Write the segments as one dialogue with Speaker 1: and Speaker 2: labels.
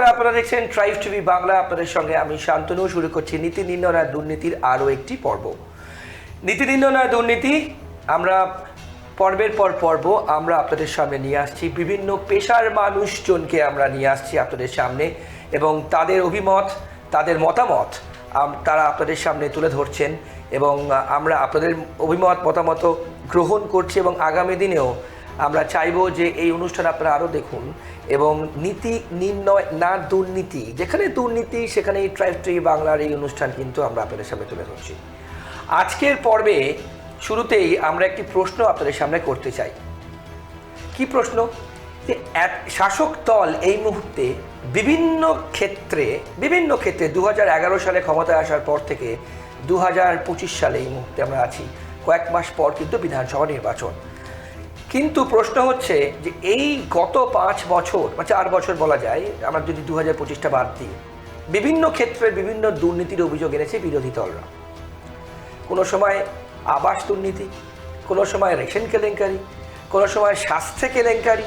Speaker 1: নমস্কার, আপনারা দেখছেন ট্রাইব টিভি বাংলা। আপনাদের সঙ্গে আমি শান্তনু। শুরু করছি নীতি নির্ণয় দুর্নীতির আরও একটি পর্ব। নীতি নির্ণয় দুর্নীতি আমরা পর্বের পর পর্ব আমরা আপনাদের সামনে নিয়ে আসছি। বিভিন্ন পেশার মানুষজনকে আমরা নিয়ে আসছি আপনাদের সামনে, এবং তাদের অভিমত, তাদের মতামত তারা আপনাদের সামনে তুলে ধরছেন, এবং আমরা আপনাদের অভিমত মতামত গ্রহণ করছি। এবং আগামী দিনেও আমরা চাইব যে এই অনুষ্ঠান আপনারা আরও দেখুন, এবং নীতি নির্ণয় না দুর্নীতি, যেখানে দুর্নীতি সেখানে এই ট্রাইব টিভি বাংলার এই অনুষ্ঠান কিন্তু আমরা আপনাদের সামনে তুলে ধরছি। আজকের পর্বে শুরুতেই আমরা একটি প্রশ্ন আপনাদের সামনে করতে চাই। কি প্রশ্ন? যে শাসক দল এই মুহূর্তে বিভিন্ন ক্ষেত্রে 2011 সালে ক্ষমতায় আসার পর থেকে 2025 সালে এই মুহূর্তে আমরা আছি, কয়েক মাস পর কিন্তু বিধানসভা নির্বাচন। কিন্তু প্রশ্ন হচ্ছে যে এই গত 5 বছর বা 4 বছর বলা যায়, আমরা যদি 2025টা বাদ দিই, বিভিন্ন ক্ষেত্রে বিভিন্ন দুর্নীতির অভিযোগ এনেছে বিরোধী দলরা। কোনো সময় আবাস দুর্নীতি, কোনো সময় রেশন কেলেঙ্কারি, কোনো সময় স্বাস্থ্য কেলেঙ্কারি,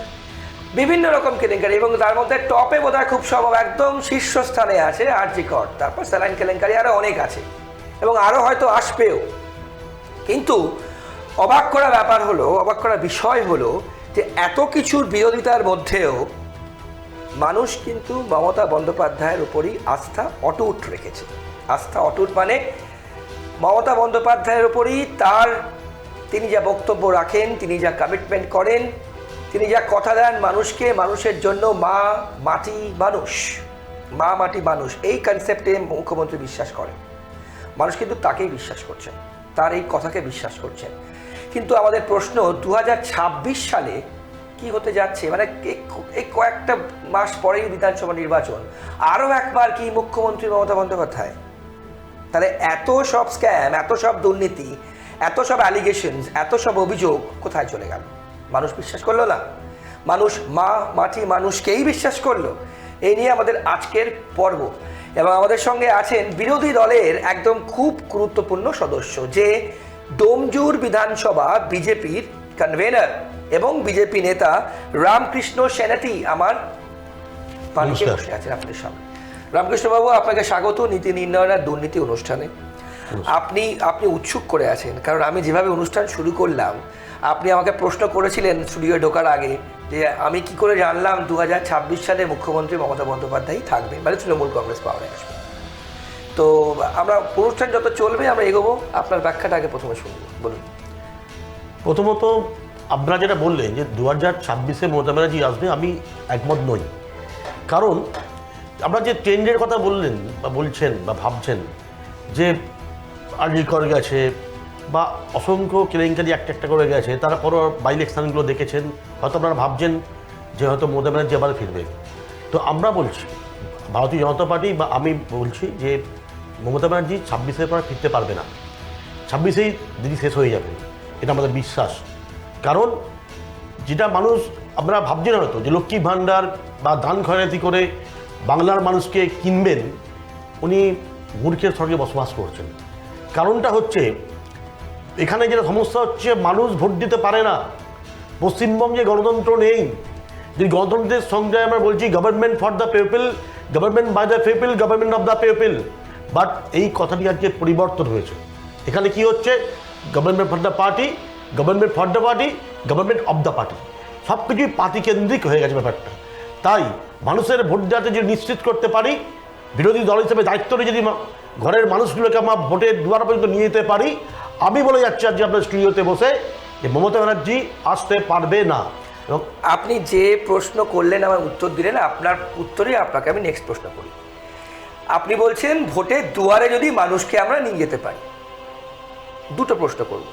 Speaker 1: বিভিন্ন রকম কেলেঙ্কারি, এবং তার মধ্যে টপে বোধহয় খুব সম্ভব একদম শীর্ষস্থানে আছে আরজি কর, তারপর স্যালাইন কেলেঙ্কারি, আরও অনেক আছে এবং আরও হয়তো আসবেও। কিন্তু অবাক করা ব্যাপার হলো, অবাক করা বিষয় হলো যে এত কিছুর বিরোধিতার মধ্যেও মানুষ কিন্তু মমতা বন্দ্যোপাধ্যায়ের উপরই আস্থা অটুট রেখেছে। আস্থা অটুট মানে মমতা বন্দ্যোপাধ্যায়ের উপরই তিনি যা বক্তব্য রাখেন, তিনি যা কমিটমেন্ট করেন, তিনি যা কথা দেন মানুষকে, মানুষের জন্য মা মাটি মানুষ, এই কনসেপ্টে মুখ্যমন্ত্রী বিশ্বাস করেন। মানুষ কিন্তু তাকেই বিশ্বাস করছেন, তার এই কথাকে বিশ্বাস করছেন। কিন্তু আমাদের প্রশ্ন, 2026 সালে কি হতে যাচ্ছে? মানে এই কয়েকটা মাস পরেই বিধানসভা নির্বাচন, আরও একবার কি মুখ্যমন্ত্রী মমতা বন্দ্যোপাধ্যায়? তাহলে এত সব স্ক্যাম, এত সব দুর্নীতি, এত সব অ্যালিগেশনস, এত সব অভিযোগ কোথায় চলে গেল? মানুষ বিশ্বাস করলো না, মানুষ মা মাটি মানুষকেই বিশ্বাস করলো। এই নিয়ে আমাদের আজকের পর্ব, এবং আমাদের সঙ্গে আছেন বিরোধী দলের একদম খুব গুরুত্বপূর্ণ সদস্য, যে ডোমজুর বিধানসভা বিজেপির কনভেনার এবং বিজেপি নেতা রামকৃষ্ণ সেনাটি আমার পাশে বসে আছেন আপনাদের সামনে। রামকৃষ্ণবাবু, আপনাকে স্বাগত নীতি নির্ণয় দুর্নীতি অনুষ্ঠানে। আপনি উৎসুক করে আছেন, কারণ আমি যেভাবে অনুষ্ঠান শুরু করলাম, আপনি আমাকে প্রশ্ন করেছিলেন স্টুডিওয়ে ঢোকার আগে যে আমি কি করে জানলাম 2026 সালে মুখ্যমন্ত্রী মমতা বন্দ্যোপাধ্যায় থাকবেন, মানে তৃণমূল কংগ্রেস পাওয়ারে আসবে। তো আমরা অনুষ্ঠান যত চলবে আমরা এগোবো, আপনার ব্যাখ্যাটা আগে প্রথমে শুনবো, বলুন।
Speaker 2: প্রথমত আপনারা যেটা বললেন যে 2026-এ মমতা ব্যানার্জি আসবে, আমি একমত নই। কারণ আপনারা যে ট্রেন্ডের কথা বললেন বা বলছেন বা ভাবছেন যে আরজি কর গেছে বা অসংখ্য কেলেঙ্কারি একটা করে গেছে, তারপরও বাই ইলেকশনগুলো দেখেছেন, হয়তো আপনারা ভাবছেন যে হয়তো মমতা ব্যানার্জি আবার ফিরবে। তো আমরা বলছি, ভারতীয় জনতা পার্টি বা আমি বলছি যে মমতা ব্যানার্জি 26-এর পর ফিরতে পারবে না। 26-এই দিদি শেষ হয়ে যাবে, এটা আমাদের বিশ্বাস। কারণ যেটা মানুষ আমরা ভাবছি না হয়তো যে লক্ষ্মী ভাণ্ডার বা দান খয়রাতি করে বাংলার মানুষকে কিনবেন, উনি মূর্খের স্বর্গে বসবাস করছেন। কারণটা হচ্ছে এখানে যেটা সমস্যা হচ্ছে, মানুষ ভোট দিতে পারে না। পশ্চিমবঙ্গে গণতন্ত্র নেই। যে গণতন্ত্রের সঙ্গে আমরা বলছি government for the people, government by the people, government of the people, but এই কথাটি আজকে পরিবর্তন হয়েছে। এখানে কি হচ্ছে? Government for the party, government for the party, government of the party, সব কিছুই পার্টি কেন্দ্রিক হয়ে গেছে ব্যাপারটা। তাই মানুষের ভোট দেওয়াতে যদি নিশ্চিত করতে পারি, বিরোধী দল হিসেবে দায়িত্ব নিয়ে যদি ঘরের মানুষগুলোকে আমরা ভোটের দুয়ার পর্যন্ত নিয়ে যেতে পারি, আমি বলে যাচ্ছি আজকে আপনার স্টুডিওতে বসে যে মমতা ব্যানার্জি আসতে পারবে না। এবং
Speaker 1: আপনি যে প্রশ্ন করলেন, আমার উত্তর দিলেন, আপনার উত্তরেই আপনাকে আমি নেক্সট প্রশ্ন করি। আপনি বলছেন ভোটের দুয়ারে যদি মানুষকে আমরা নিয়ে যেতে পারি। দুটো প্রশ্ন করব।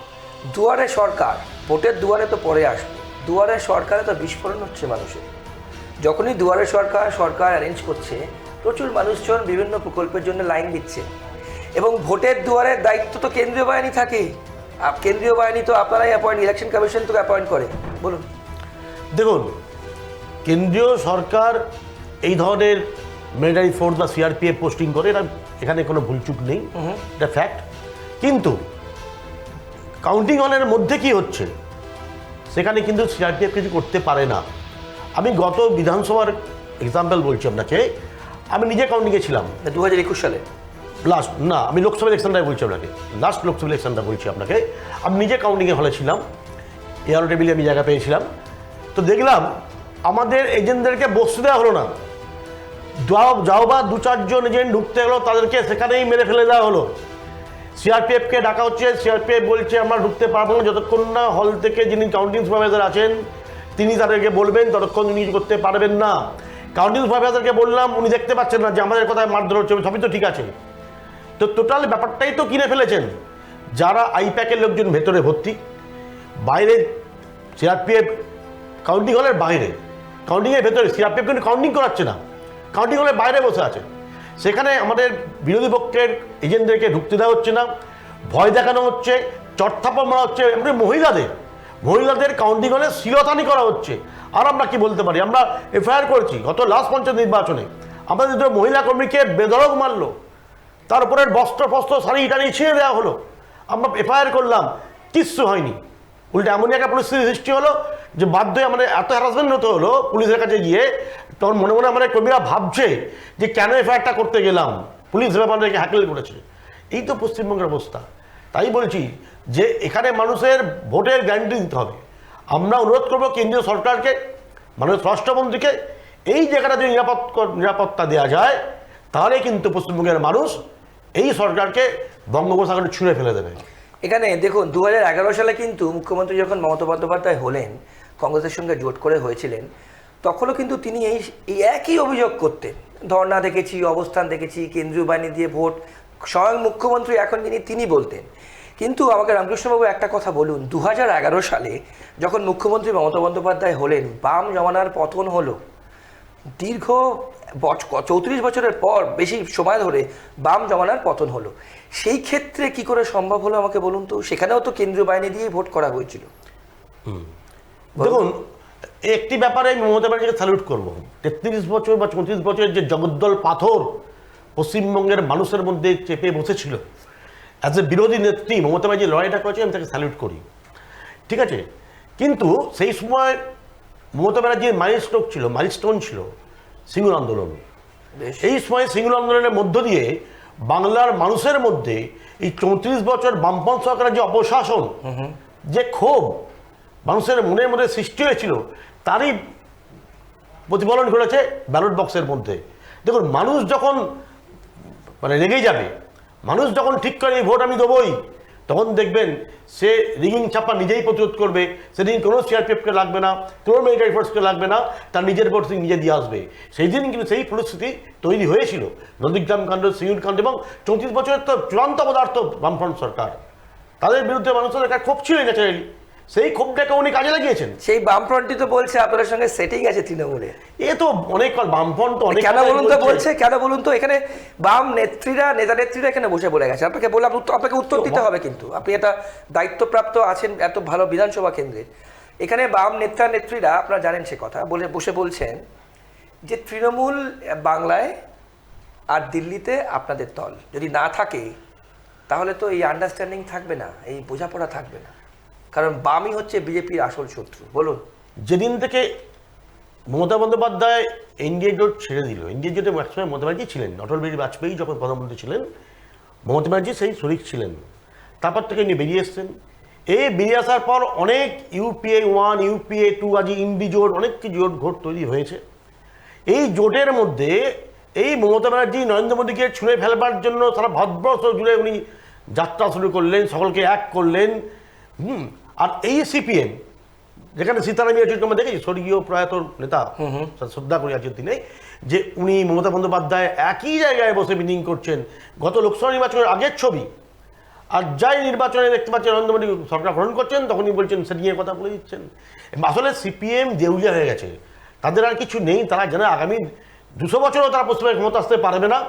Speaker 1: দুয়ারে সরকার, ভোটের দুয়ারে তো পরে আসবে, দুয়ারে সরকারে তো বিস্ফোরণ হচ্ছে মানুষের। যখনই দুয়ারে সরকার অ্যারেঞ্জ করছে, প্রচুর মানুষজন বিভিন্ন প্রকল্পের জন্য লাইন দিচ্ছে, এবং ভোটের দুয়ারের দায়িত্ব তো কেন্দ্রীয় বাহিনী থাকে। কেন্দ্রীয় বাহিনী তো আপনারাই অ্যাপয়েন্ট, ইলেকশন কমিশন তো অ্যাপয়েন্ট করে। বলুন।
Speaker 2: দেখুন, কেন্দ্রীয় সরকার এই ধরনের মিলিটারি ফোর্স বা সিআরপিএফ পোস্টিং করে, এটা এখানে কোনো ভুলচুক নেই, এটা ফ্যাক্ট। কিন্তু কাউন্টিং হলের মধ্যে কি হচ্ছে, সেখানে কিন্তু সিআরপিএফ কিছু করতে পারে না। আমি গত বিধানসভার এক্সাম্পল বলছি আপনাকে। আমি নিজে কাউন্টিংয়ে ছিলাম
Speaker 1: 2021 সালে।
Speaker 2: লাস্ট না, আমি লোকসভা ইলেকশনটাই বলছি আপনাকে, লাস্ট লোকসভা ইলেকশনটা বলছি আপনাকে। আমি নিজে কাউন্টিংয়ে হলে ছিলাম, এয়ারো টেবিলে আমি জায়গা পেয়েছিলাম। তো দেখলাম আমাদের এজেন্টদেরকে বসতে দেওয়া হলো না, যাও বা 2-4 এজেন্ট ঢুকতে গেলো, তাদেরকে সেখানেই মেরে ফেলে দেওয়া হলো। সিআরপিএফকে ডাকা হচ্ছে, সিআরপিএফ বলছে আমরা ঢুকতে পারবো না যতক্ষণ না হল থেকে যিনি কাউন্টিং সুপারভাইজার আছেন তিনি তাদেরকে বলবেন, ততক্ষণ উনি করতে পারবেন না। কাউন্টিং সুপারভাইজারকে বললাম, উনি দেখতে পাচ্ছেন না যে আমাদের কথায় মারধর হচ্ছে, সবই তো ঠিক আছে। তো টোটাল ব্যাপারটাই তো কিনে ফেলেছেন। যারা আইপ্যাকের লোকজন ভেতরে ভর্তি, বাইরে সিআরপিএফ কাউন্টিং হলের বাইরে, কাউন্টিংয়ের ভেতরে সিআরপিএফ কিন্তু কাউন্টিং করাচ্ছে না, কাউন্টিং হলের বাইরে বসে আছে। সেখানে আমাদের বিরোধী পক্ষের এজেন্টদেরকে ঢুকতে দেওয়া হচ্ছে না, ভয় দেখানো হচ্ছে, চটথাপ্পড় মারা হচ্ছে। এমনি মহিলাদের কাউন্টিং হলে শিলতানি করা হচ্ছে। আর আমরা কি বলতে পারি, আমরা এফআইআর করেছি গত লাস্ট পঞ্চায়েত নির্বাচনে, আমাদের দুটো মহিলা কর্মীকে বেধড়ক মারলো, তার উপরে বস্ত্র ফস্ত্র শাড়ি টাড়ি ছিঁড়ে দেওয়া হলো। আমরা এফআইআর করলাম, কিচ্ছু হয়নি। উল্টে এমনই একটা পরিস্থিতি সৃষ্টি হলো যে বাধ্য হয়ে আমাদের এত হ্যারাসমেন্ট হতে হলো পুলিশের কাছে গিয়ে। তখন মনে মনে আমাদের কর্মীরা ভাবছে যে কেন এফআইআরটা করতে গেলাম, পুলিশ আমাদেরকে হ্যাকেল করেছে। এই তো পশ্চিমবঙ্গের অবস্থা। তাই বলছি যে এখানে মানুষের ভোটের গ্যারান্টি দিতে হবে। আমরা অনুরোধ করবো কেন্দ্রীয় সরকারকে, মাননীয় স্বরাষ্ট্রমন্ত্রীকে, এই জায়গাটা যদি নিরাপত্তা দেওয়া যায় তাহলে কিন্তু পশ্চিমবঙ্গের মানুষ এই সরকারকে বঙ্গোপসাগরে ছুঁড়ে ফেলে দেবে।
Speaker 1: এখানে দেখুন 2011 সালে কিন্তু মুখ্যমন্ত্রী যখন মমতা বন্দ্যোপাধ্যায় হলেন, কংগ্রেসের সঙ্গে জোট করে হয়েছিলেন, তখনও কিন্তু তিনি এই একই অভিযোগ করতেন। ধর্ণা দেখেছি, অবস্থান দেখেছি, কেন্দ্রীয় বাহিনী দিয়ে ভোট, স্বয়ং মুখ্যমন্ত্রী এখন তিনি বলতেন। কিন্তু আমাকে রামকৃষ্ণবাবু একটা কথা বলুন, 2011 সালে যখন মুখ্যমন্ত্রী মমতা বন্দ্যোপাধ্যায় হলেন, বাম জমানার পতন হলো, দীর্ঘ 34 বছরের পর বেশি সময় ধরে বাম জমানার পতন হলো। সেই ক্ষেত্রে কি করে সম্ভব হলো আমাকে বলুন তো? সেখানেও তো কেন্দ্রীয় বাহিনী দিয়ে ভোট করা হয়েছিল।
Speaker 2: দেখুন, একটি ব্যাপারে আমি মমতা ব্যানার্জিকে স্যালুট করবো। 33 বছর বা 34 বছরের যে জগদ্দল পাথর পশ্চিমবঙ্গের মানুষের মধ্যে চেপে বসেছিল, অ্যাজ এ বিরোধী নেত্রী মমতা ব্যানার্জি লড়াইটা করেছে, আমি তাকে স্যালুট করি, ঠিক আছে। কিন্তু সেই সময় মমতা ব্যানার্জির মাইলস্টোন ছিল সিঙ্গুর আন্দোলন। এই সময় সিঙ্গুর আন্দোলনের মধ্য দিয়ে বাংলার মানুষের মধ্যে এই 34 বছর বামপন্থী সরকারের যে অপশাসন, যে ক্ষোভ মানুষের মনের মধ্যে সৃষ্টি হয়েছিল, তারই প্রতিফলন ঘটেছে ব্যালট বক্সের মধ্যে। দেখুন, মানুষ যখন রেগেই যাবে, মানুষ যখন ঠিক করে এই ভোট আমি দেবই, তখন দেখবেন সে রিগিং ছাপ্পা নিজেই প্রতিরোধ করবে। সেদিন কোনো সিআরপিএফকে লাগবে না, কোনো মিলিটারি ফোর্সকে লাগবে না, তার নিজের ভোট নিজে দিয়ে আসবে। সেই দিন কিন্তু সেই পরিস্থিতি তৈরি হয়েছিল। নন্দীগ্রাম কাণ্ড, সিঙ্গুর কাণ্ড, এবং 34 বছরের তো চূড়ান্ত পদার্থ বামফ্রন্ট সরকার, তাদের বিরুদ্ধে মানুষের একটা ক্ষোভ ছিল ন্যাচারালি। সেই ক্ষোভটাকে উনি কাজে লাগিয়েছেন।
Speaker 1: সেই বামফ্রন্টই তো বলছে আপনাদের সঙ্গে সেটিং আছে তৃণমূলে।
Speaker 2: এ তো অনেক বামফ্রন্ট তো অনেক
Speaker 1: কেন বলুন তো এখানে বাম নেতা নেত্রীরা এখানে বসে বলে গেছে। আপনাকে বললাম, আপনাকে উত্তর দিতে হবে, কিন্তু আপনি এটা দায়িত্বপ্রাপ্ত আছেন এত ভালো বিধানসভা কেন্দ্রের। এখানে বাম নেত্রীরা, আপনারা জানেন সে কথা, বসে বলছেন যে তৃণমূল বাংলায় আর দিল্লিতে আপনাদের দল যদি না থাকে তাহলে তো এই আন্ডারস্ট্যান্ডিং থাকবে না, এই বোঝাপড়া থাকবে না, কারণ বামই হচ্ছে বিজেপির আসল শত্রু। বলুন।
Speaker 2: যেদিন থেকে মমতা বন্দ্যোপাধ্যায় এনডিএ জোট ছেড়ে দিল, এনডিএ জোটে একসময় মমতা ব্যানার্জি ছিলেন, অটল বিহারী বাজপেয়ী যখন প্রধানমন্ত্রী ছিলেন, মমতা ব্যানার্জি সেই শরিক ছিলেন। তারপর থেকে ইনি বেরিয়ে এসছেন। এই বেরিয়ে আসার পর অনেক UPA 1, UPA 2, আজ ইন্ডি জোট, অনেক কি জোট তৈরি হয়েছে। এই জোটের মধ্যে এই মমতা ব্যানার্জি নরেন্দ্র মোদীকে ছুঁড়ে ফেলবার জন্য সারা ভারতবর্ষ জুড়ে উনি যাত্রা শুরু করলেন, সকলকে এক করলেন। আর এই সিপিএম, যেখানে সীতারাম ইয়েচুরিকে আমরা দেখেছি, স্বর্গীয় প্রয়াত নেতা, শ্রদ্ধা করি আজকের দিনে, যে উনি মমতা বন্দ্যোপাধ্যায় একই জায়গায় বসে মিটিং করছেন। গত লোকসভা নির্বাচনের আগের ছবি, আর যাই নির্বাচনে দেখতে পাচ্ছেন নরেন্দ্র মোদী সরকার গঠন করছেন, তখনই বলছেন সেটিংয়ের কথা বলে দিচ্ছেন। আসলে সিপিএম দেউলিয়া হয়ে গেছে, তাদের আর কিছু নেই। তারা জানে আগামী 200 বছরও তারা পশ্চিমবঙ্গে ক্ষমতা আসতে পারবে না।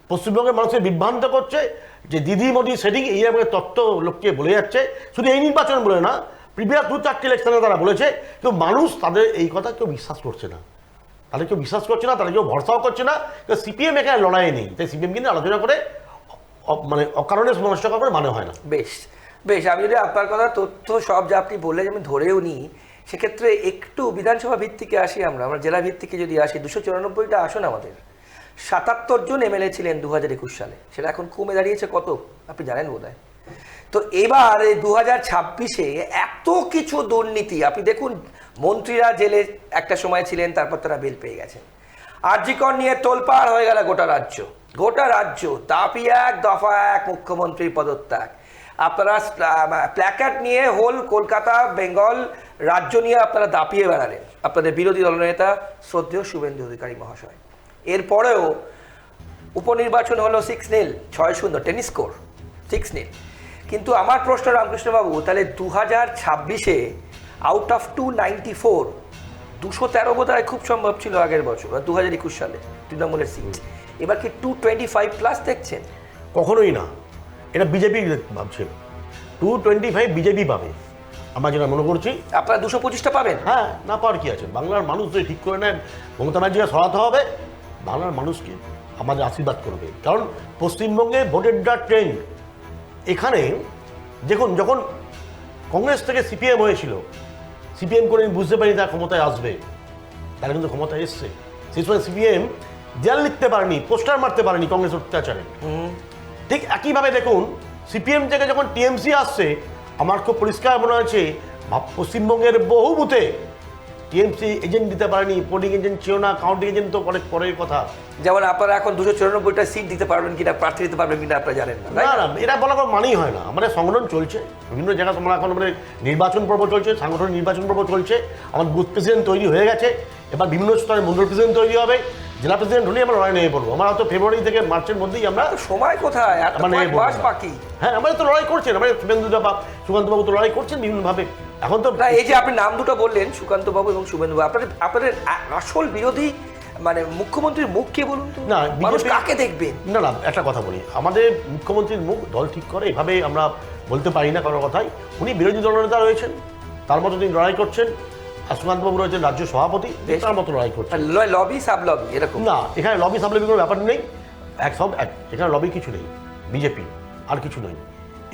Speaker 2: পশ্চিমবঙ্গের মানুষকে বিভ্রান্ত করছে যে দিদি মোদী সেটিং, এই তত্ত্ব লোককে বলে যাচ্ছে। শুধু এই নির্বাচন বলে না, প্রিভিয়াস 2-4টি ইলেকশনে তারা বলেছে, কিন্তু মানুষ তাদের এই কথা কেউ বিশ্বাস করছে না, তাদের কেউ বিশ্বাস করছে না, তারা কেউ ভরসাও করছে না। সিপিএম এখানে লড়াই নেই, তাই সিপিএম কিন্তু আলোচনা করে অকারণে সমস্যা করে মানে হয় না।
Speaker 1: বেশ, আমি যদি আপনার কথা তথ্য সব যা আপনি বললেন আমি ধরেও নিই, সেক্ষেত্রে একটু বিধানসভা ভিত্তিকে আসি। আমরা জেলা ভিত্তিকে যদি আসি, 294টা আসন আমাদের, জন এমএলএ ছিলেন 2021 সালে, সেটা এখন কমে দাঁড়িয়েছে কত আপনি জানেন বোধহয়। তো এবার এই 2026-এ এত কিছু দুর্নীতি, আপনি দেখুন মন্ত্রীরা জেলে একটা সময় ছিলেন, তারপর তারা বেল পেয়ে গেছেন। আরজিকর নিয়ে তোলপাড় হয়ে গেল গোটা রাজ্য, দাবি এক দফা এক, মুখ্যমন্ত্রীর পদত্যাগ। আপনারা প্ল্যাকার্ড নিয়ে হোল কলকাতা বেঙ্গল রাজ্য নিয়ে আপনারা দাপিয়ে বেড়ালেন, আপনাদের বিরোধী দলনেতা শ্রদ্ধেয় শুভেন্দু অধিকারী মহাশয়। এরপরেও উপনির্বাচন হলো 6-0, 6-0 টেনিস স্কোর 6-0। কিন্তু আমার প্রশ্ন রামকৃষ্ণবাবু, তাহলে 2026-এ আউট অফ 294 213 বোধহয় খুব সম্ভব ছিল আগের বছর, 2021 সালে তৃণমূলের সিট, এবার কি 225+ দেখছেন?
Speaker 2: কখনোই না, এটা বিজেপি ভাবছে 225 বিজেপি পাবে, আমরা যেটা মনে করছি।
Speaker 1: আপনারা 225টা পাবেন?
Speaker 2: হ্যাঁ, না পাওয়ার কি আছে, বাংলার মানুষ যদি ঠিক করে নেন মমতা ব্যানার্জিকে সরাতে হবে, বাংলার মানুষকে আমাদের আশীর্বাদ করবে। কারণ পশ্চিমবঙ্গে ভোটের যা ট্রেন্ড, এখানে দেখুন যখন কংগ্রেস থেকে সিপিএম হয়েছিল, সিপিএম করে আমি বুঝতে পারি তারা ক্ষমতায় আসবে, তারা কিন্তু ক্ষমতায় এসছে। সেই সময় সিপিএম দেয়াল লিখতে পারেনি, পোস্টার মারতে পারেনি কংগ্রেস অত্যাচারে। ঠিক একইভাবে দেখুন সিপিএম থেকে যখন টিএমসি আসছে, আমার খুব পরিষ্কার মনে হয়েছে পশ্চিমবঙ্গের বহু বুথে টিএমসি এজেন্ট দিতে পারেনি, পোলিং এজেন্ট ছিল না, কাউন্টিং এজেন্ট তো অনেক পরের কথা।
Speaker 1: যেমন আপনারা এখন 294টা সিট দিতে পারবেন কিনা, প্রার্থী দিতে পারবেন কিনা আপনারা জানেন না।
Speaker 2: না, এটা বলা কোনো মানেই হয় না। আমাদের সংগঠন চলছে বিভিন্ন জায়গায়, আমরা এখন আমাদের নির্বাচন পর্ব চলছে, সাংগঠনিক নির্বাচন পর্ব চলছে, আমার বুথ প্রেসিডেন্ট তৈরি হয়ে গেছে, এবার বিভিন্ন স্তরে মন্ডল প্রেসিডেন্ট তৈরি হবে, জেলা প্রেসিডেন্ট হলেই আমরা লড়াই নিয়ে পড়বো। আমরা হয়তো ফেব্রুয়ারি থেকে মার্চের মধ্যেই আমরা
Speaker 1: সময় কোথায়, মাস বাকি।
Speaker 2: হ্যাঁ, আমরা তো লড়াই করছেন, আমাদের সুকান্তবাবু তো লড়াই করছেন বিভিন্নভাবে। এখন তো
Speaker 1: এই যে আপনি নাম দুটো বললেন, সুকান্তবাবু এবং শুভেন্দুবাবু, আপনাদের আসল বিরোধী মানে মুখ্যমন্ত্রীর মুখ কে বলুন তো?
Speaker 2: না,
Speaker 1: মানুষ কাকে দেখবে?
Speaker 2: না, একটা কথা বলি, আমাদের মুখ্যমন্ত্রীর মুখ দল ঠিক করে, এভাবে আমরা বলতে পারি না কারোর কথাই। উনি বিরোধী দলনেতা রয়েছেন, তার মতো তিনি লড়াই করছেন, আর সুকান্তবাবু রয়েছেন রাজ্য সভাপতি, তার মতো লড়াই করছেন।
Speaker 1: লবি সাব লবি এরকম
Speaker 2: না, এখানে লবি সাব লবি কোনো ব্যাপার নেই, এখানে লবি কিছু নেই, বিজেপি আর কিছু নেই,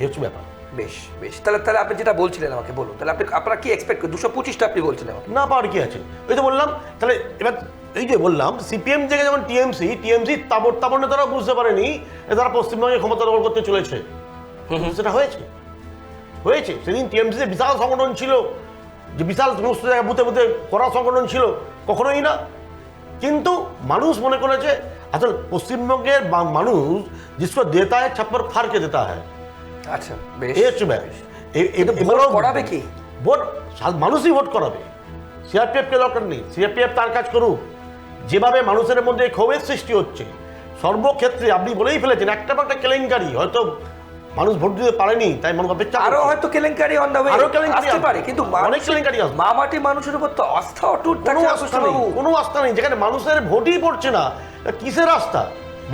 Speaker 2: এ হচ্ছে ব্যাপার।
Speaker 1: বেশ, তাহলে আপনি যেটা বলছিলেন আমাকে বলুন, তাহলে আপনারা কি এক্সপেক্ট করেন? 225টা আপনি বলছিলেন আমাকে।
Speaker 2: না পাওয়ার কি আছে, ওই তো বললাম। তাহলে এবার এই যে বললাম সিপিএম থেকে যেমন টিএমসি তাবর নেতারাও বুঝতে পারেনি তারা পশ্চিমবঙ্গে ক্ষমতা দখল করতে চলেছে, সেটা হয়েছে। সেদিন টিএমসিতে বিশাল সংগঠন ছিল, যে বিশাল সমস্ত জায়গায় বুথে বুথে করা সংগঠন ছিল, কখনোই না। কিন্তু মানুষ মনে করেছে আসলে পশ্চিমবঙ্গের মানুষ जिसको देता है छप्पर फाड़ के देता है।
Speaker 1: আচ্ছা, বেশ,
Speaker 2: এই হচ্ছে
Speaker 1: ভোট করাবে কি?
Speaker 2: ভোট মানুষই ভোট করাবে, সিআরপিএফকে দরকার নেই। সিআরপিএফ তার কাজ করুক। যেভাবে মানুষের মধ্যে ক্ষোভের সৃষ্টি হচ্ছে সর্বক্ষেত্রে, আপনি বলেই ফেলেছেন, একটা কেলেঙ্কারি, হয়তো মানুষ ভোট দিতে পারেনি, তাই মানুষ অপেক্ষা,
Speaker 1: আরো হয়তো কেলেঙ্কারি অন দ্য ওয়ে,
Speaker 2: আরো কেলেঙ্কারি
Speaker 1: আসতে পারে, কিন্তু
Speaker 2: অনেক কেলেঙ্কারি আসবে।
Speaker 1: মামাটি মানুষের উপর তো আস্থা অটুট
Speaker 2: কোনো
Speaker 1: থাকে।
Speaker 2: আস্থা নেই, যেখানে মানুষের ভোটই পড়ছে না, কিসের আস্থা?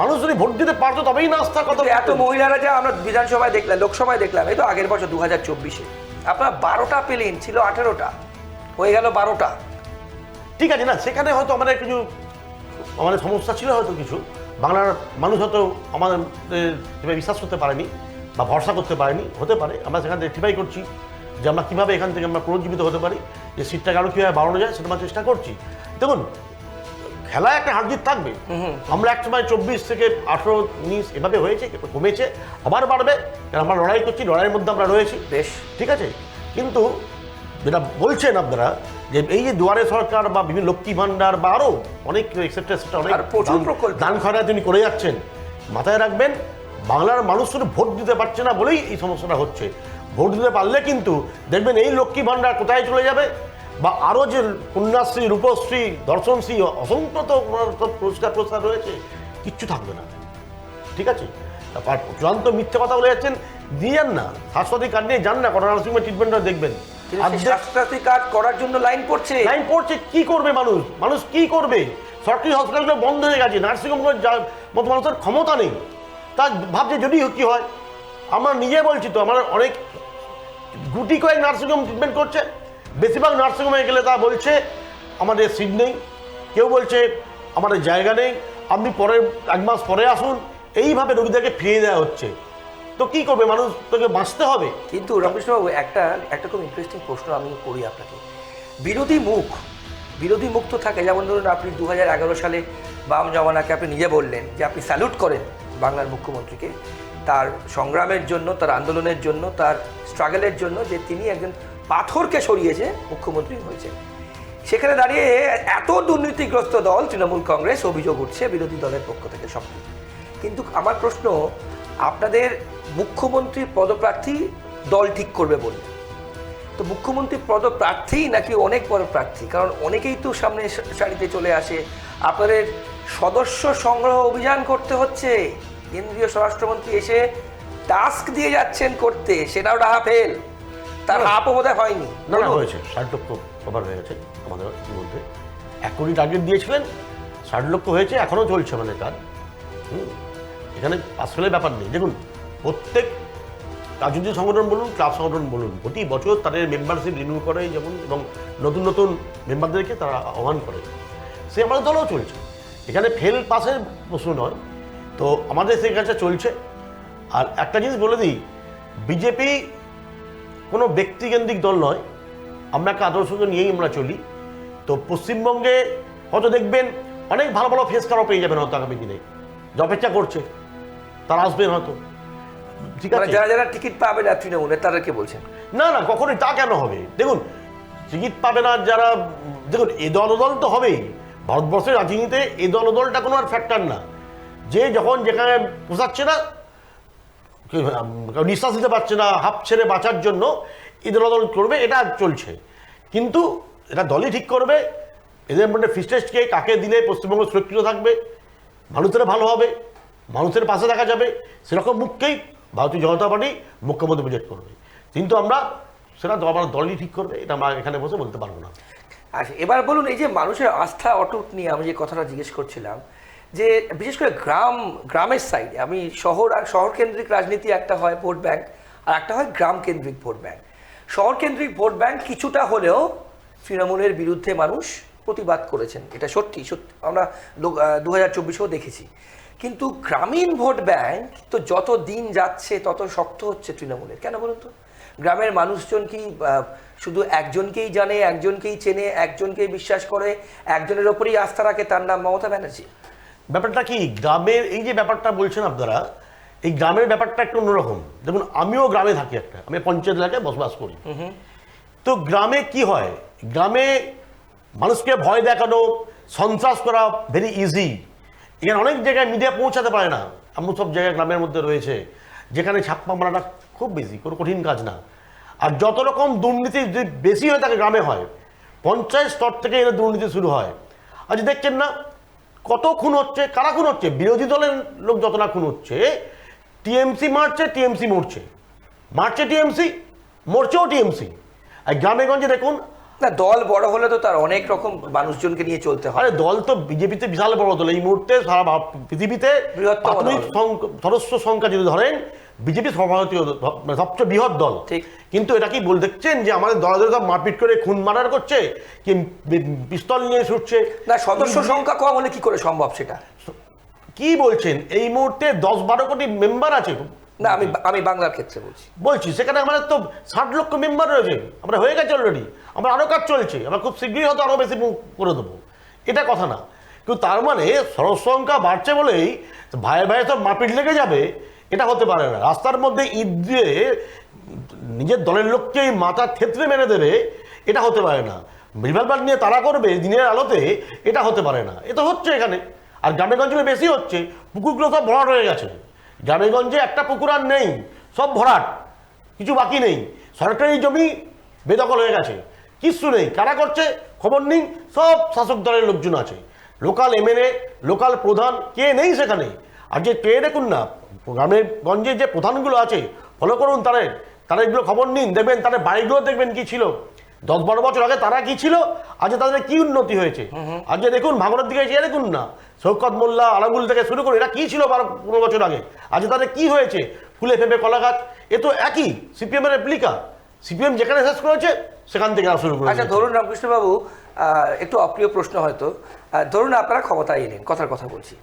Speaker 2: মানুষ যদি ভোট দিতে পারতো তবেই না আস্থার কথা।
Speaker 1: এত মহিলারা যা আমরা বিধানসভায় দেখলাম, লোকসভায় দেখলাম, এই তো আগের বছর 2024-এ আপনারা 12টা পেলেন, ছিল 18টা, হয়ে গেল 12টা।
Speaker 2: ঠিক আছে, না সেখানে হয়তো আমাদের সমস্যা ছিল, হয়তো কিছু বাংলার মানুষ হয়তো আমাদের বিশ্বাস করতে পারেনি বা ভরসা করতে পারেনি, হতে পারে। আমরা সেখান থেকে রেক্টিফাই করছি যে আমরা কীভাবে এখান থেকে আমরা পুনর্জীবিত হতে পারি, যে সিটটাকে আরও কীভাবে বাড়ানো যায় সেটা আমরা চেষ্টা করছি। দেখুন, খেলায় একটা হার জিত থাকবে। আমরা এক সময় 24 থেকে 18, 19 এভাবে হয়েছে, কমেছে, আবার বাড়বে, কারণ আমরা লড়াই করছি, লড়াইয়ের মধ্যে আমরা রয়েছি, বেশ ঠিক আছে। কিন্তু যেটা বলছেন আপনারা যে এই যে দুয়ারে সরকার বা বিভিন্ন লক্ষ্মী ভাণ্ডার বা আরও অনেক এক্সেট্রা অনেক
Speaker 1: প্রচুর প্রকল্প
Speaker 2: দান খয়রাতি তিনি করে যাচ্ছেন, মাথায় রাখবেন বাংলার মানুষ শুধু ভোট দিতে পারছে না বলেই এই সমস্যাটা হচ্ছে। ভোট দিতে পারলে কিন্তু দেখবেন এই লক্ষ্মী ভাণ্ডার কোথায় চলে যাবে, বা আরও যে কন্যাশ্রী, রূপশ্রী, দর্শনশ্রী, অসংখ্য তো পুরস্কার রয়েছে, কিচ্ছু থাকবে না, ঠিক আছে। তারপর চূড়ান্ত মিথ্যে কথা বলে যাচ্ছেন, দিয়ে যান না, স্বাস্থ্যসাথী কার্ড নিয়ে যান না, করোনা নার্সিংহোমের ট্রিটমেন্টটা দেখবেন।
Speaker 1: স্বাস্থ্যসাথী কার্ড করার জন্য লাইন পড়ছে,
Speaker 2: কি করবে মানুষ কি করবে? সরকারি হসপিটালগুলো বন্ধ হয়ে গেছে, নার্সিংহোমগুলো মতো মানুষের ক্ষমতা নেই, তা ভাবছে যদি কি হয়। আমরা নিজে বলছি তো, আমার অনেক গুটি কয়েক নার্সিংহোম ট্রিটমেন্ট করছে, বেশিরভাগ নার্সিংহোমে গেলে তা বলছে আমাদের সিট নেই, কেউ বলছে আমাদের জায়গা নেই, আপনি পরের 1 মাস পরে আসুন, এইভাবে রোগীদেরকে ফিরিয়ে দেওয়া হচ্ছে। তো কি করবে মানুষ? তোকে বাঁচতে হবে।
Speaker 1: কিন্তু রামকৃষ্ণবাবু, একটা খুব ইন্টারেস্টিং প্রশ্ন আমি করি আপনাকে। বিরোধী মুখ তো থাকে, যেমন ধরুন আপনি 2011 সালে বাম জমানাকে আপনি নিজে বললেন যে আপনি স্যালুট করেন বাংলার মুখ্যমন্ত্রীকে তার সংগ্রামের জন্য, তার আন্দোলনের জন্য, তার স্ট্রাগলের জন্য, যে তিনি একজন পাথরকে সরিয়েছে মুখ্যমন্ত্রী হয়েছে। সেখানে দাঁড়িয়ে এত দুর্নীতিগ্রস্ত দল তৃণমূল কংগ্রেস অভিযোগ উঠছে বিরোধী দলের পক্ষ থেকে সব। কিন্তু আমার প্রশ্ন, আপনাদের মুখ্যমন্ত্রী পদপ্রার্থী দল ঠিক করবে বললেন, তো মুখ্যমন্ত্রী পদপ্রার্থী নাকি অনেক পদপ্রার্থী? কারণ অনেকেই তো সামনে সারিতে চলে আসে। আপনাদের সদস্য সংগ্রহ অভিযান করতে হচ্ছে, কেন্দ্রীয় স্বরাষ্ট্রমন্ত্রী এসে টাস্ক দিয়ে যাচ্ছেন করতে, সেটাও ডাহা ফেল, তার হাফও বোধহয় হয়নি।
Speaker 2: না হয়েছে, 60 লক্ষ কভার হয়ে গেছে আমাদের ইতিমধ্যে। 1 কোটি টার্গেট দিয়েছিলেন, 60 লক্ষ হয়েছে, এখনও চলছে আমাদের কাজ। এখানে আসলে ব্যাপার নেই। দেখুন, প্রত্যেক রাজনৈতিক সংগঠন বলুন, ক্লাব সংগঠন বলুন, প্রতি বছর তাদের মেম্বারশিপ রিনিউ করে যেমন, এবং নতুন নতুন মেম্বারদেরকে তারা আহ্বান করে, সে আমাদের দলও চলছে। এখানে ফেল পাসের প্রশ্ন নয়, তো আমাদের সেই কাজটা চলছে। আর একটা জিনিস বলে দিই, বিজেপি কোনো ব্যক্তিকেন্দ্রিক দল নয়, আমরা একটা আদর্শকে নিয়েই আমরা চলি। তো পশ্চিমবঙ্গে হয়তো দেখবেন অনেক ভালো ভালো ফেস কারও পেয়ে যাবেন হয়তো আগামী দিনে, যে অপেক্ষা করছে, তারা আসবেন হয়তো। ঠিক আছে,
Speaker 1: যারা যারা টিকিট পাবে না তৃণমূলে তাদেরকে বলছেন?
Speaker 2: না কখনোই তা কেন হবে? দেখুন, টিকিট পাবে না যারা, দেখুন এ দল তো হবেই। ভারতবর্ষের রাজনীতিতে এ দলটা কোনো আর ফ্যাক্টর না। যে যখন যেখানে পোষাচ্ছে না, নিঃশ্বাস দিতে পারছে না, হাফ ছেড়ে বাঁচার জন্য এই দল করবে, এটা চলছে। কিন্তু এটা দলই ঠিক করবে এদের মধ্যে ফিস্টেস্টকে কাকে দিলে পশ্চিমবঙ্গ সুরক্ষিত থাকবে, মানুষের ভালো হবে, মানুষের পাশে দেখা যাবে, সেরকম মুখকেই ভারতীয় জনতা পার্টি মুখ্যমন্ত্রী প্রজেক্ট করবে। কিন্তু আমরা সেটা আমার দলই ঠিক করবে, এটা আমরা এখানে বসে বলতে পারবো না।
Speaker 1: আচ্ছা, এবার বলুন, এই যে মানুষের আস্থা অটুট নিয়ে আমি যে কথাটা জিজ্ঞেস করছিলাম, যে বিশেষ করে গ্রামের সাইডে, আমি শহর আর শহর কেন্দ্রিক রাজনীতি একটা হয় ভোট ব্যাংক, আর একটা হয় গ্রাম কেন্দ্রিক ভোট ব্যাংক। শহর কেন্দ্রিক ভোট ব্যাংক কিছুটা হলেও তৃণমূলের বিরুদ্ধে মানুষ প্রতিবাদ করেছেন, এটা সত্যি সত্যি, আমরা 2024-এও দেখেছি। কিন্তু গ্রামীণ ভোট ব্যাংক তো যত দিন যাচ্ছে তত শক্ত হচ্ছে তৃণমূলের। কেন বলুন তো? গ্রামের মানুষজন কি শুধু একজনকেই জানে, একজনকেই চেনে, একজনকেই বিশ্বাস করে, একজনের ওপরেই আস্থা রাখে, তার নাম মমতা ব্যানার্জি?
Speaker 2: ব্যাপারটা কি, গ্রামের এই যে ব্যাপারটা বলছেন আপনারা, এই গ্রামের ব্যাপারটা একটু অন্যরকম। দেখুন, আমিও গ্রামে থাকি, আমি পঞ্চায়েত এলাকায় বসবাস করি। তো গ্রামে কি হয়, গ্রামে মানুষকে ভয় দেখানো, সন্ত্রাস করা ভেরি ইজি। এখানে অনেক জায়গায় মিডিয়া পৌঁছাতে পারে না, এমন সব জায়গায় গ্রামের মধ্যে রয়েছে যেখানে ছাপ্পা মারাটা খুব বেশি, কোনো কঠিন কাজ না। আর যত রকম দুর্নীতি যদি বেশি হয়ে থাকে গ্রামে হয়, পঞ্চায়েত স্তর থেকে এর দুর্নীতি শুরু হয়। আজ দেখছেন না কত খুন হচ্ছে, কারা খুন হচ্ছে? বিরোধী দলের লোক যত না খুন হচ্ছে, টিএমসি মারছে, টিএমসি মরছে, মারছে টিএমসি, মরছেও টিএমসি। আর গ্রামে গঞ্জে দেখুন
Speaker 1: না, দল বড় হলে তো তার অনেক রকম মানুষজনকে নিয়ে চলতে হয়।
Speaker 2: আরে দল তো বিজেপিতে বিশাল বড় দল, এই মুহূর্তে সারা পৃথিবীতে প্রাথমিক সদস্য সংখ্যা যদি ধরেন, বিজেপি সর্বভারতীয় সবচেয়ে বৃহৎ দল।
Speaker 1: ঠিক,
Speaker 2: কিন্তু এটা কি বল দেখছেন যে আমাদের দলে সব মারপিট করে খুন মারার করছে, কি পিস্তল নিয়ে ছুটছে?
Speaker 1: না, সদস্য সংখ্যা কম হলে কি করে সম্ভব সেটা?
Speaker 2: কি বলছেন? এই মুহূর্তে 10-12 কোটি মেম্বার আছে।
Speaker 1: না, আমি বাংলার ক্ষেত্রে বলছি,
Speaker 2: সেখানে আমাদের তো 60 লক্ষ মেম্বার রয়েছে, আমরা হয়ে গেছে অলরেডি, আমরা আরও কাজ চলছে, আমরা খুব শীঘ্রই হয়তো আরও বেশি করে দেবো, এটা কথা না। কিন্তু তার মানে সদস্য সংখ্যা বাড়ছে বলেই ভাইয়ে ভাইয়ে সব মারপিট লেগে যাবে, এটা হতে পারে না। রাস্তার মধ্যে ঈদ দিয়ে নিজের দলের লোককে মাথার ক্ষেত্রে মেরে দেবে, এটা হতে পারে না। রিভলভার নিয়ে তাড়া করবে দিনের আলোতে, এটা হতে পারে না। এটা হচ্ছে এখানে, আর গ্রামেগঞ্জে বেশি হচ্ছে। পুকুরগুলো সব ভরাট হয়ে গেছে, গ্রামেগঞ্জে একটা পুকুর আর নেই, সব ভরাট, কিছু বাকি নেই। সরকারি জমি বেদখল হয়ে গেছে, কিচ্ছু নেই। কারা করছে খবর নেই, সব শাসক দলের লোকজন আছে, লোকাল এমএলএ, লোকাল প্রধান, কে নেই সেখানে। আর যে কে দেখুন না, গ্রামের গঞ্জে যে প্রধানগুলো আছে, ফলো করুন তারা এগুলো খবর নিন, দেখবেন তাদের বাড়িগুলো দেখবেন কি ছিল 10-12 বছর আগে, তারা কি ছিল, আজ তাদের কি উন্নতি হয়েছে। আজ দেখুন ভাঙনের দিকে এসে দেখুন না, শৌকত মোল্লা, আলামুল থেকে শুরু করে এরা কি ছিল 12-15 বছর আগে, আজ তাদের কি হয়েছে, ফুলে ফেপে কলা গাছ। এ তো একই সিপিএমের রেপ্লিকা। সিপিএম যেখানে শেষ করেছে সেখান থেকে শুরু করে।
Speaker 1: আচ্ছা, ধরুন রামকৃষ্ণবাবু, একটু অপ্রিয় প্রশ্ন হয়তো, ধরুন আপনারা ক্ষমতায় এলেন, কথার কথা বলছি,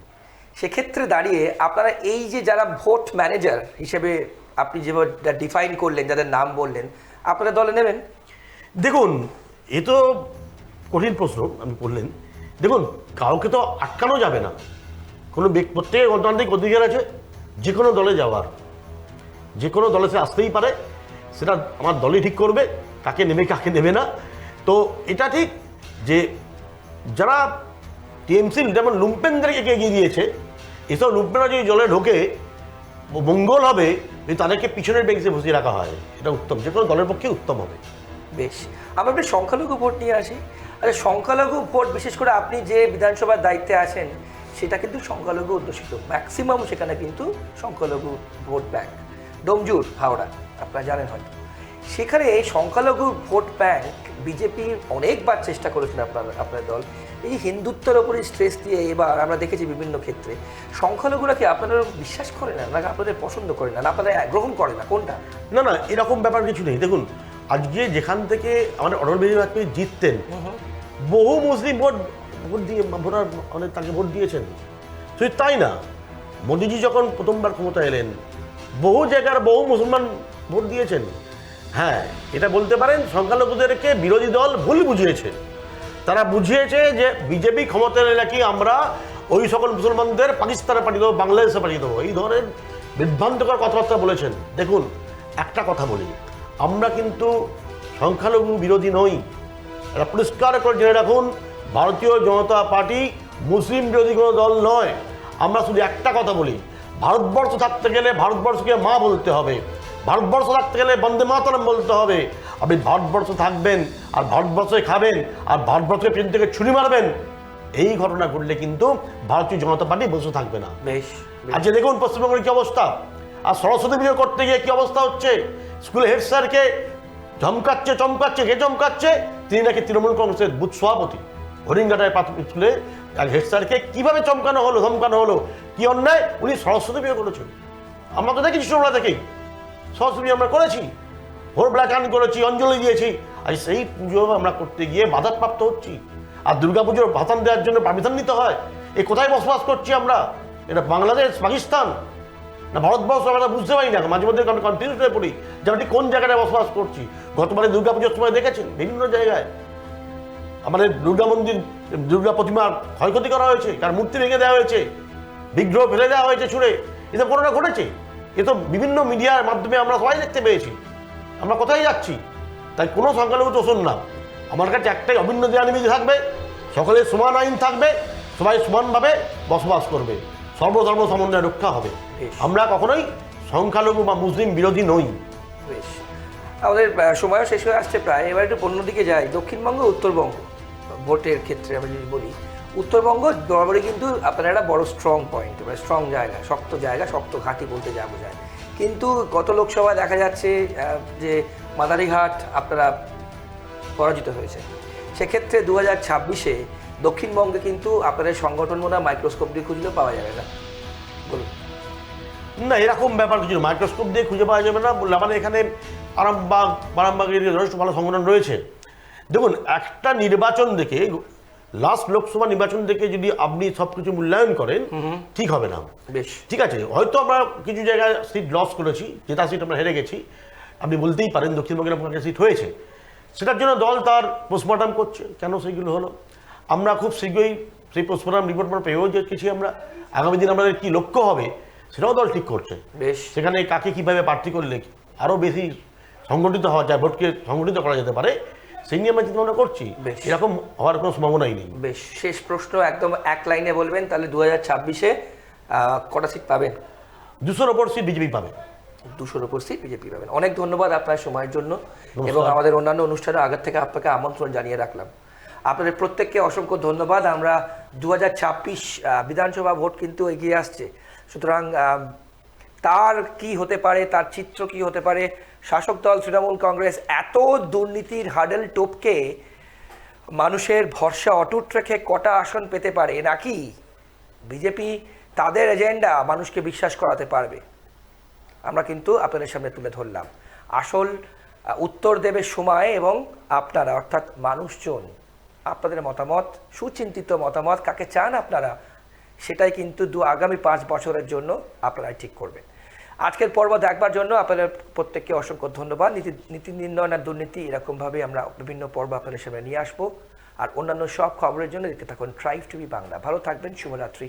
Speaker 1: সেক্ষেত্রে দাঁড়িয়ে আপনারা এই যে যারা ভোট ম্যানেজার হিসেবে আপনি যেভাবে ডিফাইন করলেন, যাদের নাম বললেন, আপনারা দলে নেবেন?
Speaker 2: দেখুন, এ তো কঠিন প্রশ্ন আপনি বললেন, দেখুন, কাউকে তো আটকানো যাবে না। কোনো প্রত্যেকের গণতান্ত্রিক অধিকার আছে যে কোনো দলে যাওয়ার, যে কোনো দলে সে আসতেই পারে, সেটা আমার দলই ঠিক করবে কাকে নেবে কাকে নেবে না। তো এটা ঠিক যে যারা টিএমসি যেমন লুম্পেনদেরকে এগিয়ে দিয়েছে, এসব লুম্পেনরা যদি জলে ঢোকে মঙ্গল হবে যদি তাদেরকে পিছনের বেঞ্চে বসিয়ে রাখা হয়, এটা উত্তম, যে কোনো দলের পক্ষে উত্তম হবে।
Speaker 1: বেশ, আমরা একটু সংখ্যালঘু ভোট নিয়ে আসি। আরে সংখ্যালঘু ভোট, বিশেষ করে আপনি যে বিধানসভার দায়িত্বে আছেন সেটা কিন্তু সংখ্যালঘু অধ্যুষিত, ম্যাক্সিমাম সেখানে কিন্তু সংখ্যালঘু ভোট ব্যাংক। ডোমজুর, হাওড়া, আপনারা জানেন হয়তো, সেখানে সংখ্যালঘু ভোট ব্যাংক বিজেপি অনেকবার চেষ্টা করেছেন আপনার দল এই হিন্দুত্বের ওপরই স্ট্রেস দিয়ে। এবার আমরা দেখেছি বিভিন্ন ক্ষেত্রে সংখ্যালঘুরা কি আপনারা বিশ্বাস করে না, নাকি আপনাদের পছন্দ করে না, আপনারা গ্রহণ করে না, কোনটা?
Speaker 2: না না, এরকম ব্যাপার কিছু নেই। দেখুন, আজকে যেখান থেকে আমাদের অটল বিহারী বাজপেয়ী জিততেন, বহু মুসলিম ভোট দিয়ে ভোটার অনেক তাকে ভোট দিয়েছেন। শুধু তাই না, মোদিজি যখন প্রথমবার ক্ষমতা এলেন, বহু জায়গার বহু মুসলমান ভোট দিয়েছেন। হ্যাঁ, এটা বলতে পারেন সংখ্যালঘুদেরকে বিরোধী দল ভুল বুঝিয়েছে। তারা বুঝিয়েছে যে বিজেপি ক্ষমতা এলে নাকি আমরা ওই সকল মুসলমানদের পাকিস্তানে পাঠিয়ে দেবো, বাংলাদেশে পাঠিয়ে দেবো, এই ধরনের বিভ্রান্তকর কথাবার্তা বলেছেন। দেখুন, একটা কথা বলি, আমরা কিন্তু সংখ্যালঘু বিরোধী নই। এটা পরিষ্কার করে জেনে রাখুন, ভারতীয় জনতা পার্টি মুসলিম বিরোধী কোনো দল নয়। আমরা শুধু একটা কথা বলি, ভারতবর্ষ থাকতে গেলে ভারতবর্ষকে মা বলতে হবে, ভারতবর্ষ থাকতে গেলে বন্দে মাতরম বলতে হবে। আপনি ভারতবর্ষ থাকবেন আর ভারতবর্ষে খাবেন আর ভারতবর্ষকে পেছন থেকে ছুরি মারবেন, এই ঘটনা ঘটলে কিন্তু ভারতীয় জনতা পার্টি বসে থাকবে না।
Speaker 1: বেশ,
Speaker 2: আজকে দেখুন পশ্চিমবঙ্গের কি অবস্থা, আর সরস্বতী পুজো করতে গিয়ে কি অবস্থা হচ্ছে। স্কুলে হেড স্যারকে চমকাচ্ছে, কে চমকাচ্ছে? তিনি নাকি তৃণমূল কংগ্রেসের বুথ সভাপতি। হরিঙ্গাটায় প্রাথমিক স্কুলে এক হেড স্যারকে কীভাবে ধমকানো হলো, কি অন্যায়? উনি সরস্বতী পুজো করেছেন। আমরা তো দেখেছি ছোটবেলা থেকেই সরস্বতী পুজো আমরা করেছি, ভোরবেলা গান করেছি, অঞ্জলি দিয়েছি। আর সেই পুজো আমরা করতে গিয়ে বাধাপ্রাপ্ত হচ্ছি। আর দুর্গাপুজোর ভাষণ দেওয়ার জন্য পারমিশন নিতে হয়। এ কোথায় বসবাস করছি আমরা? এটা বাংলাদেশ, পাকিস্তান না ভারতবর্ষ? আমরা বুঝতে পারি না, মাঝে মধ্যে আমরা কনফিউজ হয়ে পড়ি যে আমরা কোন জায়গাটায় বসবাস করছি। গতবারে দুর্গাপুজোর সময় দেখেছেন বিভিন্ন জায়গায় আমাদের দুর্গা মন্দির, দুর্গা প্রতিমার ক্ষয়ক্ষতি করা হয়েছে, কার মূর্তি ভেঙে দেওয়া হয়েছে, বিগ্রহ ফেলে দেওয়া হয়েছে ছুঁড়ে। এসব ঘটনা ঘটেছে, এ তো বিভিন্ন মিডিয়ার মাধ্যমে আমরা সবাই দেখতে পেয়েছি। আমরা কোথায় যাচ্ছি? তাই কোনো সংখ্যালঘু তোষণ না। আমার কাছে একটাই অভিন্ন দেয়ানিবিধি থাকবে, সকলের সমান আইন থাকবে, সবাই সমানভাবে বসবাস করবে, সর্বধর্ম সমন্বয় রক্ষা হবে। আমরা কখনোই সংখ্যালঘু বা মুসলিম বিরোধী নই।
Speaker 1: বেশ, আমাদের সময়ও শেষ হয়ে আসছে প্রায়। এবার একটু অন্যদিকে যাই, দক্ষিণবঙ্গ উত্তরবঙ্গ ভোটের ক্ষেত্রে আমি যদি বলি, উত্তরবঙ্গ বরাবরই কিন্তু আপনার একটা বড় স্ট্রং পয়েন্ট, মানে স্ট্রং জায়গা, শক্ত ঘাঁটি বলতে যা বোঝায়। কিন্তু গত লোকসভায় দেখা যাচ্ছে যে মাদারিঘাট আপনারা পরাজিত হয়েছে। সেক্ষেত্রে 2026-এ দক্ষিণবঙ্গে কিন্তু আপনাদের সংগঠন মনে হয় মাইক্রোস্কোপ দিয়ে খুঁজলেও পাওয়া যাবে না, বলুন।
Speaker 2: না, এরকম ব্যাপার কিছু মাইক্রোস্কোপ দিয়ে খুঁজে পাওয়া যাবে না বললে আমাদের এখানে বারামবাগের যথেষ্ট ভালো সংগঠন রয়েছে। দেখুন, একটা নির্বাচন দেখে, লাস্ট লোকসভা নির্বাচন দেখে যদি আপনি সব কিছু মূল্যায়ন করেন, ঠিক হবে না।
Speaker 1: বেশ,
Speaker 2: ঠিক আছে, হয়তো আমরা কিছু জায়গায় সিট লস করেছি, যেটা সিট আমরা হেরে গেছি, আপনি বলতেই পারেন দক্ষিণবঙ্গের আপনার সিট হয়েছে, সেটার জন্য দল তার পোস্টমর্টম করছে, কেন সেইগুলো হলো। আমরা খুব শীঘ্রই সেই পোস্টমর্টম রিপোর্ট আমরা পেয়েও গেছি। আমরা আগামী দিন আমাদের কী লক্ষ্য হবে সেটাও দল ঠিক করছে।
Speaker 1: বেশ,
Speaker 2: সেখানে কাকে কীভাবে প্রার্থী করলে আরও বেশি সংগঠিত হওয়া যায়, ভোটকে সংগঠিত করা যেতে পারে, সেই নিয়ে আমরা চিন্তা করছি। এরকম হওয়ার কোনো সম্ভাবনাই নেই।
Speaker 1: বেশ, শেষ প্রশ্ন, একদম এক লাইনে বলবেন, তাহলে 2026-এ কটা সিট পাবেন?
Speaker 2: 200-র ওপর সিট বিজেপি পাবে।
Speaker 1: 200-র ওপর সিট বিজেপি পাবেন। অনেক ধন্যবাদ আপনার সময়ের জন্য, এবং আমাদের অন্যান্য অনুষ্ঠানে আগের থেকে আপনাকে আমন্ত্রণ জানিয়ে রাখলাম। আপনাদের প্রত্যেককে অসংখ্য ধন্যবাদ। আমরা 2026 বিধানসভা ভোট কিন্তু এগিয়ে আসছে, সুতরাং তার কি হতে পারে, তার চিত্র কি হতে পারে, শাসক দল তৃণমূল কংগ্রেস এত দুর্নীতির হার্ডেল টপকে মানুষের ভরসা অটুট রেখে কটা আসন পেতে পারে, নাকি বিজেপি তাদের এজেন্ডা মানুষকে বিশ্বাস করাতে পারবে, আমরা কিন্তু আপনাদের সামনে তুলে ধরলাম। আসল উত্তর দেবে সময় এবং আপনারা, অর্থাৎ মানুষজন। আপনাদের মতামত, সুচিন্তিত মতামত, কাকে চান আপনারা, সেটাই কিন্তু আগামী 5 বছরের জন্য আপনারাই ঠিক করবেন। আজকের পর্ব দেখবার জন্য আপনাদের প্রত্যেককে অসংখ্য ধন্যবাদ। নীতি নির্ণয় আর দুর্নীতি এরকমভাবে আমরা বিভিন্ন পর্ব আপনাদের সামনে নিয়ে আসবো। আর অন্যান্য সব খবরের জন্য দেখতে থাকুন ট্রাইব টিভি বাংলা। ভালো থাকবেন, শুভরাত্রি।